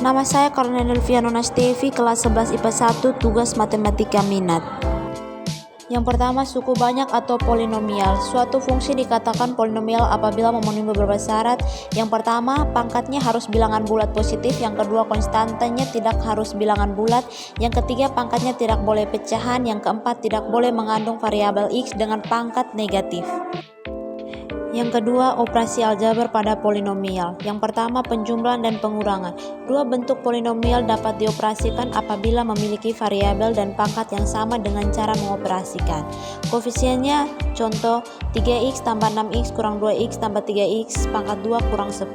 Nama saya Cornelia Vianona Stevi, kelas 11 IPA 1, tugas matematika minat. Yang pertama, suku banyak atau polinomial. Suatu fungsi dikatakan polinomial apabila memenuhi beberapa syarat. Yang pertama, pangkatnya harus bilangan bulat positif. Yang kedua, konstantanya tidak harus bilangan bulat. Yang ketiga, pangkatnya tidak boleh pecahan. Yang keempat, tidak boleh mengandung variabel x dengan pangkat negatif. Yang kedua, operasi aljabar pada polinomial. Yang pertama, penjumlahan dan pengurangan. Dua bentuk polinomial dapat dioperasikan apabila memiliki variabel dan pangkat yang sama dengan cara mengoperasikan. Koefisiennya, contoh 3x tambah 6x kurang 2x tambah 3x pangkat 2 kurang 10.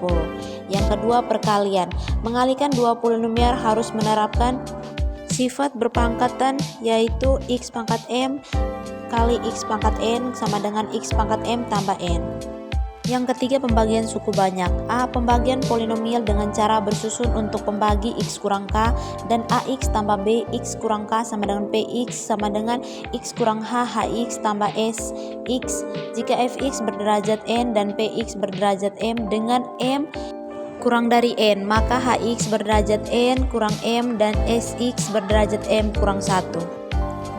Yang kedua, perkalian. Mengalihkan dua polinomial harus menerapkan sifat berpangkatan, yaitu x pangkat m kali x pangkat n sama dengan x pangkat m tambah n. Yang ketiga, pembagian suku banyak. A. Pembagian polinomial dengan cara bersusun untuk pembagi x kurang k dan ax tambah bx kurang k sama dengan px sama dengan x kurang h hx tambah s x jika fx berderajat n dan px berderajat m dengan m kurang dari n, maka hx berderajat n kurang m dan sx berderajat m kurang 1.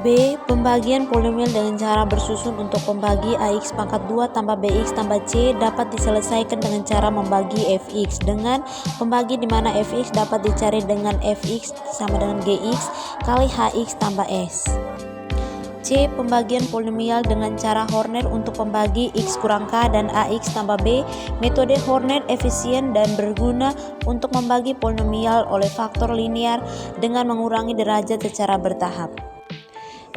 B. Pembagian polinomial dengan cara bersusun untuk pembagi ax pangkat 2 tambah bx tambah c dapat diselesaikan dengan cara membagi fx dengan pembagi di mana fx dapat dicari dengan fx sama dengan gx kali hx tambah s. C. Pembagian polinomial dengan cara Horner untuk pembagi x kurang k dan ax tambah b. Metode Horner efisien dan berguna untuk membagi polinomial oleh faktor linear dengan mengurangi derajat secara bertahap.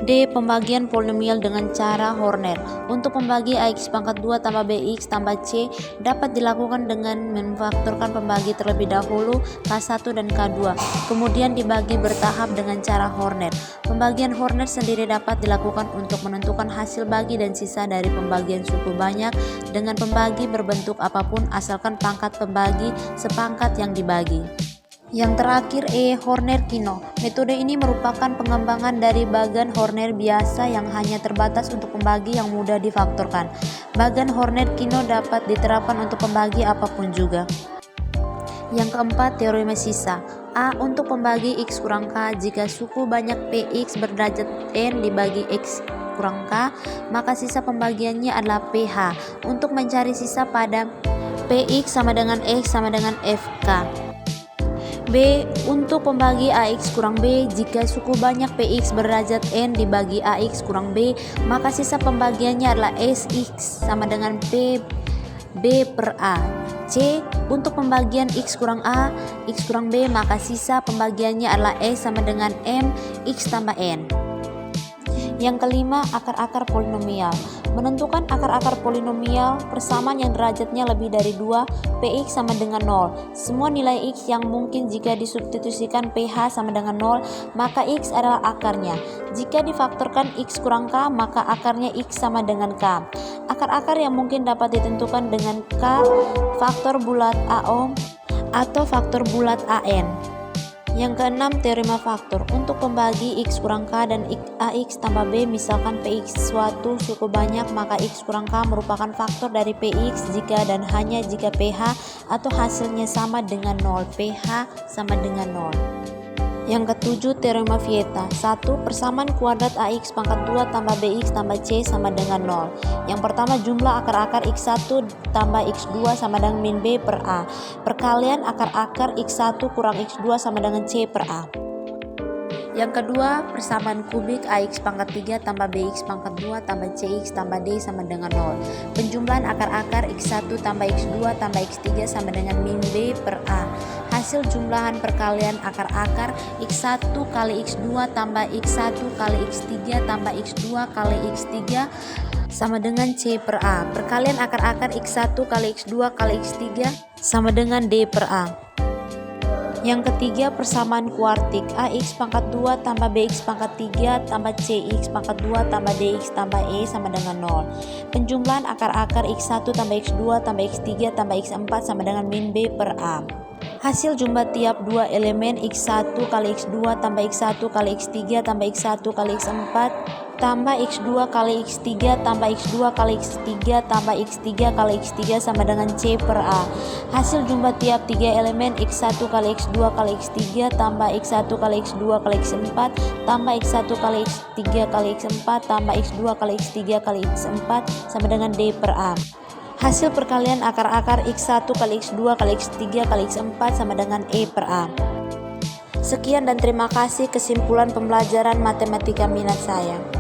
D. Pembagian polinomial dengan cara Horner untuk membagi ax pangkat 2 tambah bx tambah c dapat dilakukan dengan memfaktorkan pembagi terlebih dahulu k1 dan k2, kemudian dibagi bertahap dengan cara Horner. Pembagian Horner sendiri dapat dilakukan untuk menentukan hasil bagi dan sisa dari pembagian suku banyak dengan pembagi berbentuk apapun asalkan pangkat pembagi sepangkat yang dibagi. Yang terakhir, E. Horner-Kino. Metode ini merupakan pengembangan dari bagan Horner biasa yang hanya terbatas untuk pembagi yang mudah difaktorkan. Bagan Horner-Kino dapat diterapkan untuk pembagi apapun juga. Yang keempat, teorema sisa. A. Untuk pembagi x kurang k, jika suku banyak px berderajat n dibagi x kurang k, maka sisa pembagiannya adalah ph. Untuk mencari sisa pada px sama dengan x sama dengan fk. B. Untuk pembagi ax kurang b, jika suku banyak px berderajat n dibagi ax kurang b, maka sisa pembagiannya adalah sx sama dengan p b per a. C. Untuk pembagian x kurang a, x kurang b, maka sisa pembagiannya adalah s sama dengan m x tambah n. Yang kelima, akar-akar polinomial. Menentukan akar-akar polinomial, persamaan yang derajatnya lebih dari 2, px sama dengan 0. Semua nilai x yang mungkin jika disubstitusikan ph sama dengan 0, maka x adalah akarnya. Jika difaktorkan x kurang k, maka akarnya x sama dengan k. Akar-akar yang mungkin dapat ditentukan dengan k faktor bulat AO atau faktor bulat AN. Yang keenam, teorema faktor. Untuk pembagi x kurang k dan ax tambah b, misalkan px suatu suku banyak, maka x kurang k merupakan faktor dari px jika dan hanya jika ph atau hasilnya sama dengan 0, ph sama dengan 0. Yang ketujuh, teorema Vieta. 1. Persamaan kuadrat ax pangkat 2 tambah bx tambah c sama dengan 0. Yang pertama, jumlah akar-akar x1 tambah x2 sama dengan min b per a. Perkalian akar-akar x1 kurang x2 sama dengan c per a. Yang kedua, persamaan kubik ax pangkat 3 tambah bx pangkat 2 tambah cx tambah d sama dengan 0. Penjumlahan akar-akar x1 tambah x2 tambah x3 sama dengan min b per a. Hasil jumlahan perkalian akar-akar x1 kali x2 tambah x1 kali x3 tambah x2 kali x3 sama dengan c per a. Perkalian akar-akar x1 kali x2 kali x3 sama dengan d per a. Yang ketiga, persamaan kuartik. Ax pangkat 2 tambah bx pangkat 3 tambah cx pangkat 2 tambah dx tambah e sama dengan 0. Penjumlahan akar-akar x1 tambah x2 tambah x3 tambah x4 sama dengan min b per a. Hasil jumlah tiap dua elemen X1 kali X2 tambah X1 kali X3 tambah X1 kali X4 tambah X2 kali X3 tambah X2 kali X3 tambah X3 kali X3 sama dengan C per A. Hasil jumlah tiap tiga elemen X1 kali X2 kali X3 tambah X1 kali X2 kali X4 tambah X1 kali X3 kali X4 tambah X2 kali X3 kali X4 sama dengan D per A. Hasil perkalian akar-akar X1 kali X2 kali X3 kali X4 sama dengan E per A. Sekian dan terima kasih kesimpulan pembelajaran matematika minat saya.